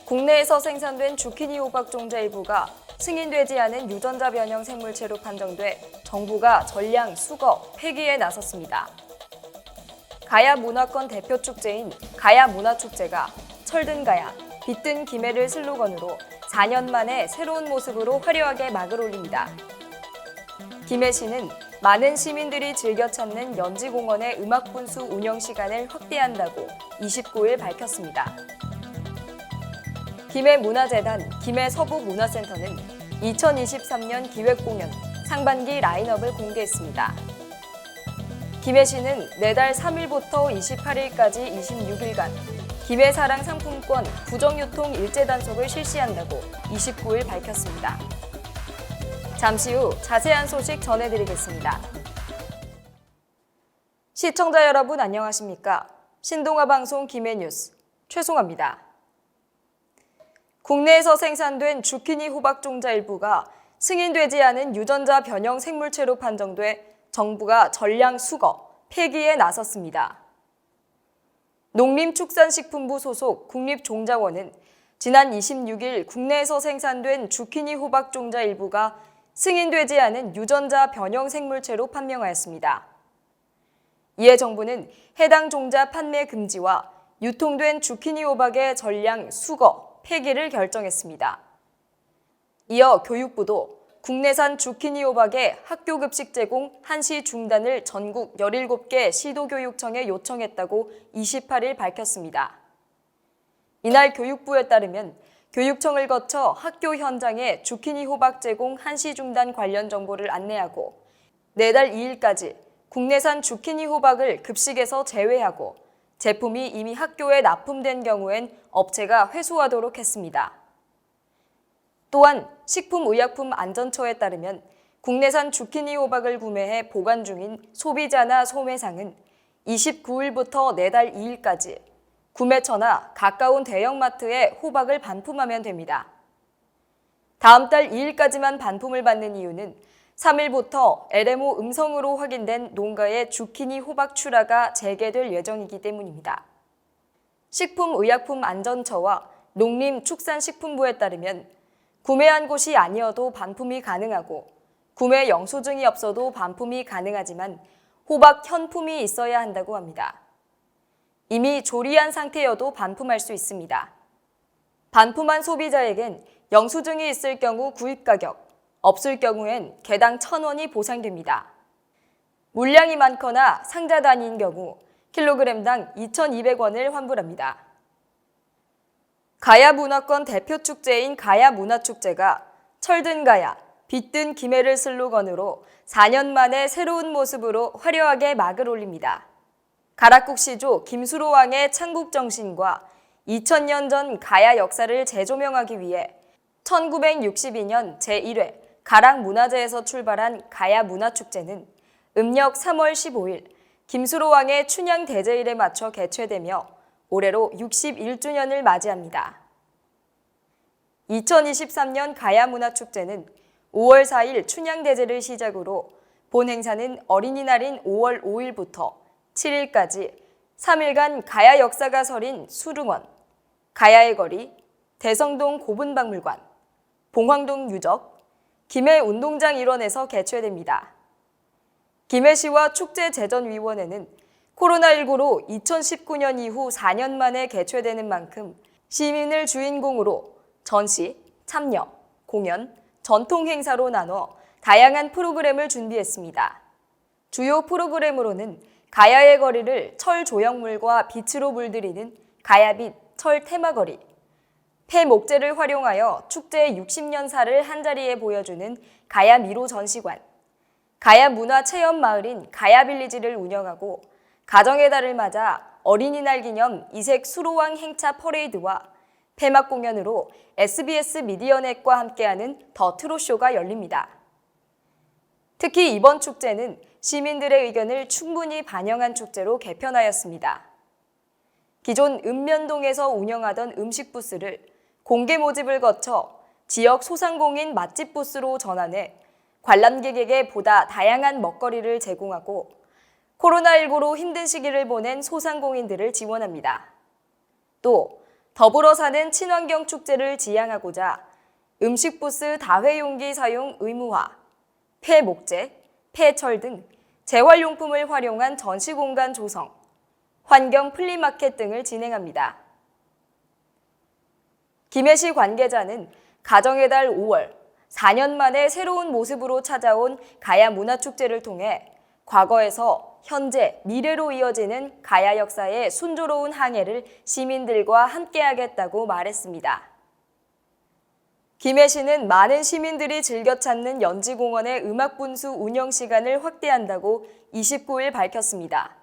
국내에서 생산된 주키니 호박 종자 일부가 승인되지 않은 유전자 변형 생물체로 판정돼 정부가 전량 수거, 폐기에 나섰습니다. 가야 문화권 대표 축제인 가야 문화축제가 철든 가야, 빛든 김해를 슬로건으로 4년 만에 새로운 모습으로 화려하게 막을 올립니다. 김해시는 많은 시민들이 즐겨 찾는 연지공원의 음악분수 운영 시간을 확대한다고 29일 밝혔습니다. 김해문화재단 김해서북문화센터는 2023년 기획공연 상반기 라인업을 공개했습니다. 김해시는 내달 3일부터 28일까지 26일간 김해사랑 상품권 부정유통 일제 단속을 실시한다고 29일 밝혔습니다. 잠시 후 자세한 소식 전해드리겠습니다. 시청자 여러분 안녕하십니까? 신동아 방송 김해뉴스 최송아입니다. 국내에서 생산된 주키니 호박 종자 일부가 승인되지 않은 유전자 변형 생물체로 판정돼 정부가 전량 수거, 폐기에 나섰습니다. 농림축산식품부 소속 국립종자원은 지난 26일 국내에서 생산된 주키니 호박 종자 일부가 승인되지 않은 유전자 변형 생물체로 판명하였습니다. 이에 정부는 해당 종자 판매 금지와 유통된 주키니 호박의 전량 수거, 폐기를 결정했습니다. 이어 교육부도 국내산 주키니 호박의 학교 급식 제공 한시 중단을 전국 17개 시도교육청에 요청했다고 28일 밝혔습니다. 이날 교육부에 따르면 교육청을 거쳐 학교 현장에 주키니 호박 제공 한시 중단 관련 정보를 안내하고 내달 2일까지 국내산 주키니 호박을 급식에서 제외하고 제품이 이미 학교에 납품된 경우엔 업체가 회수하도록 했습니다. 또한 식품의약품안전처에 따르면 국내산 주키니 호박을 구매해 보관 중인 소비자나 소매상은 29일부터 내달 2일까지 구매처나 가까운 대형마트에 호박을 반품하면 됩니다. 다음 달 2일까지만 반품을 받는 이유는 3일부터 LMO 음성으로 확인된 농가의 주키니 호박 출하가 재개될 예정이기 때문입니다. 식품의약품안전처와 농림축산식품부에 따르면 구매한 곳이 아니어도 반품이 가능하고 구매 영수증이 없어도 반품이 가능하지만 호박 현품이 있어야 한다고 합니다. 이미 조리한 상태여도 반품할 수 있습니다. 반품한 소비자에겐 영수증이 있을 경우 구입가격, 없을 경우엔 개당 1,000원이 보상됩니다. 물량이 많거나 상자 단위인 경우 킬로그램당 2,200원을 환불합니다. 가야 문화권 대표 축제인 가야 문화축제가 철든 가야, 빛든 김해를 슬로건으로 4년 만에 새로운 모습으로 화려하게 막을 올립니다. 가락국 시조 김수로왕의 창국 정신과 2000년 전 가야 역사를 재조명하기 위해 1962년 제1회 가락문화제에서 출발한 가야 문화축제는 음력 3월 15일 김수로왕의 춘향 대제일에 맞춰 개최되며 올해로 61주년을 맞이합니다. 2023년 가야 문화축제는 5월 4일 춘향 대제를 시작으로 본 행사는 어린이날인 5월 5일부터 7일까지 3일간 가야 역사가 서린 수릉원, 가야의 거리, 대성동 고분박물관, 봉황동 유적, 김해 운동장 일원에서 개최됩니다. 김해시와 축제재전위원회는 코로나19로 2019년 이후 4년 만에 개최되는 만큼 시민을 주인공으로 전시, 참여, 공연, 전통 행사로 나눠 다양한 프로그램을 준비했습니다. 주요 프로그램으로는 가야의 거리를 철 조형물과 빛으로 물들이는 가야빛 철 테마거리, 폐 목재를 활용하여 축제의 60년사를 한자리에 보여주는 가야 미로 전시관, 가야 문화체험마을인 가야빌리지를 운영하고 가정의 달을 맞아 어린이날 기념 이색 수로왕 행차 퍼레이드와 폐막 공연으로 SBS 미디어넷과 함께하는 더 트롯쇼가 열립니다. 특히 이번 축제는 시민들의 의견을 충분히 반영한 축제로 개편하였습니다. 기존 읍면동에서 운영하던 음식 부스를 공개 모집을 거쳐 지역 소상공인 맛집 부스로 전환해 관람객에게 보다 다양한 먹거리를 제공하고 코로나19로 힘든 시기를 보낸 소상공인들을 지원합니다. 또 더불어 사는 친환경 축제를 지향하고자 음식 부스 다회용기 사용 의무화, 폐목재, 폐철 등 재활용품을 활용한 전시공간 조성, 환경 플리마켓 등을 진행합니다. 김해시 관계자는 가정의 달 5월, 4년 만에 새로운 모습으로 찾아온 가야 문화축제를 통해 과거에서 현재, 미래로 이어지는 가야 역사의 순조로운 항해를 시민들과 함께하겠다고 말했습니다. 김해시는 많은 시민들이 즐겨 찾는 연지공원의 음악분수 운영 시간을 확대한다고 29일 밝혔습니다.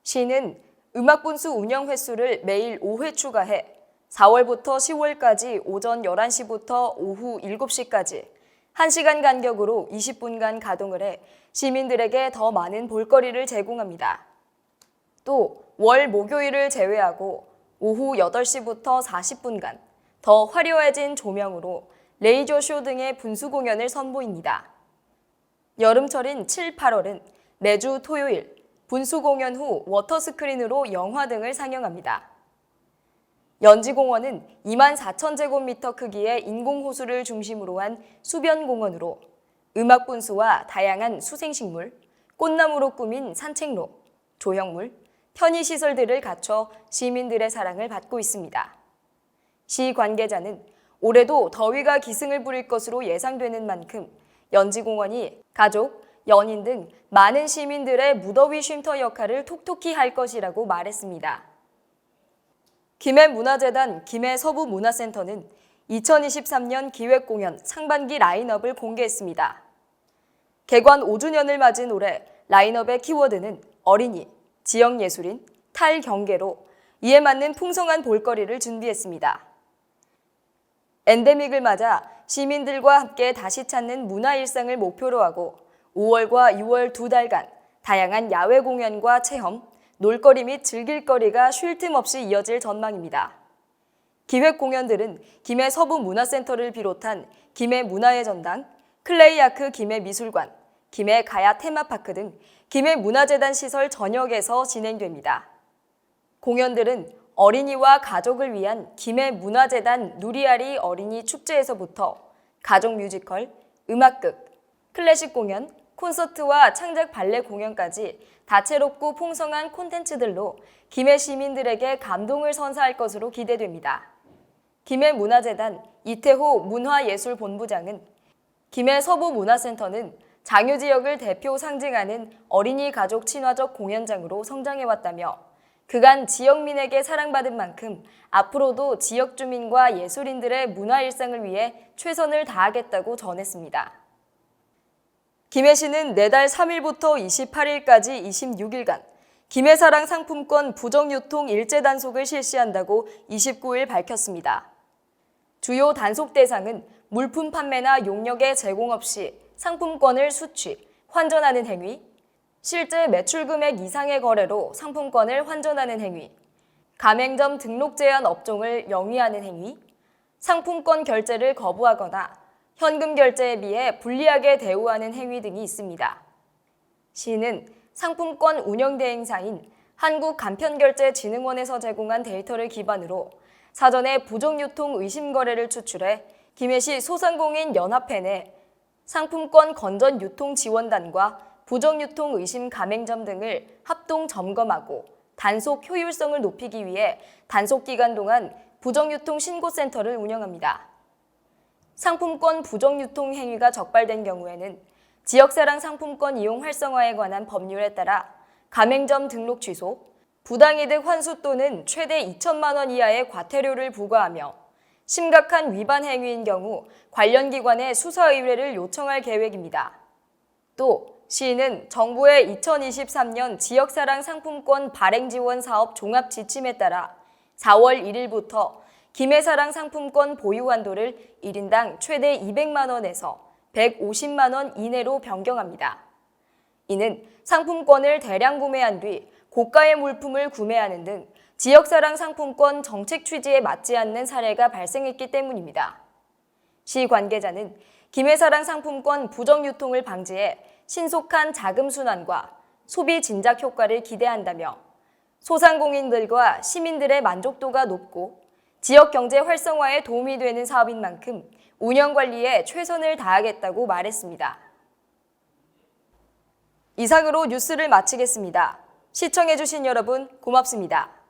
시는 음악분수 운영 횟수를 매일 5회 추가해 4월부터 10월까지 오전 11시부터 오후 7시까지 1시간 간격으로 20분간 가동을 해 시민들에게 더 많은 볼거리를 제공합니다. 또 월 목요일을 제외하고 오후 8시부터 40분간 더 화려해진 조명으로 레이저쇼 등의 분수 공연을 선보입니다. 여름철인 7, 8월은 매주 토요일 분수 공연 후 워터스크린으로 영화 등을 상영합니다. 연지공원은 24,000제곱미터 크기의 인공호수를 중심으로 한 수변공원으로 음악분수와 다양한 수생식물, 꽃나무로 꾸민 산책로, 조형물, 편의시설들을 갖춰 시민들의 사랑을 받고 있습니다. 시 관계자는 올해도 더위가 기승을 부릴 것으로 예상되는 만큼 연지공원이 가족, 연인 등 많은 시민들의 무더위 쉼터 역할을 톡톡히 할 것이라고 말했습니다. 김해문화재단 김해서부문화센터는 2023년 기획공연 상반기 라인업을 공개했습니다. 개관 5주년을 맞은 올해 라인업의 키워드는 어린이, 지역예술인, 탈경계로 이에 맞는 풍성한 볼거리를 준비했습니다. 엔데믹을 맞아 시민들과 함께 다시 찾는 문화 일상을 목표로 하고 5월과 6월 2달간 다양한 야외 공연과 체험, 놀거리 및 즐길거리가 쉴 틈 없이 이어질 전망입니다. 기획 공연들은 김해서부문화센터를 비롯한 김해문화의 전당, 클레이아크 김해미술관, 김해가야 테마파크 등 김해문화재단 시설 전역에서 진행됩니다. 공연들은 어린이와 가족을 위한 김해문화재단 누리아리 어린이 축제에서부터 가족 뮤지컬, 음악극, 클래식 공연, 콘서트와 창작 발레 공연까지 다채롭고 풍성한 콘텐츠들로 김해 시민들에게 감동을 선사할 것으로 기대됩니다. 김해문화재단 이태호 문화예술본부장은 김해서부문화센터는 장유 지역을 대표 상징하는 어린이 가족 친화적 공연장으로 성장해왔다며 그간 지역민에게 사랑받은 만큼 앞으로도 지역 주민과 예술인들의 문화 일상을 위해 최선을 다하겠다고 전했습니다. 김해시는 내달 3일부터 28일까지 26일간 김해사랑 상품권 부정유통 일제 단속을 실시한다고 29일 밝혔습니다. 주요 단속 대상은 물품 판매나 용역의 제공 없이 상품권을 수취, 환전하는 행위, 실제 매출 금액 이상의 거래로 상품권을 환전하는 행위, 가맹점 등록 제한 업종을 영위하는 행위, 상품권 결제를 거부하거나 현금 결제에 비해 불리하게 대우하는 행위 등이 있습니다. 시는 상품권 운영 대행사인 한국간편결제진흥원에서 제공한 데이터를 기반으로 사전에 부정유통 의심 거래를 추출해 김해시 소상공인 연합회 내 상품권 건전 유통 지원단과 부정유통 의심 가맹점 등을 합동 점검하고 단속 효율성을 높이기 위해 단속 기간 동안 부정유통 신고센터를 운영합니다. 상품권 부정유통 행위가 적발된 경우에는 지역사랑 상품권 이용 활성화에 관한 법률에 따라 가맹점 등록 취소, 부당이득 환수 또는 최대 2천만 원 이하의 과태료를 부과하며 심각한 위반 행위인 경우 관련 기관에 수사 의뢰를 요청할 계획입니다. 또 시는 정부의 2023년 지역사랑 상품권 발행 지원 사업 종합 지침에 따라 4월 1일부터 김해사랑 상품권 보유 한도를 1인당 최대 200만 원에서 150만 원 이내로 변경합니다. 이는 상품권을 대량 구매한 뒤 고가의 물품을 구매하는 등 지역사랑 상품권 정책 취지에 맞지 않는 사례가 발생했기 때문입니다. 시 관계자는 김해사랑 상품권 부정유통을 방지해 신속한 자금 순환과 소비 진작 효과를 기대한다며 소상공인들과 시민들의 만족도가 높고 지역 경제 활성화에 도움이 되는 사업인 만큼 운영 관리에 최선을 다하겠다고 말했습니다. 이상으로 뉴스를 마치겠습니다. 시청해주신 여러분 고맙습니다.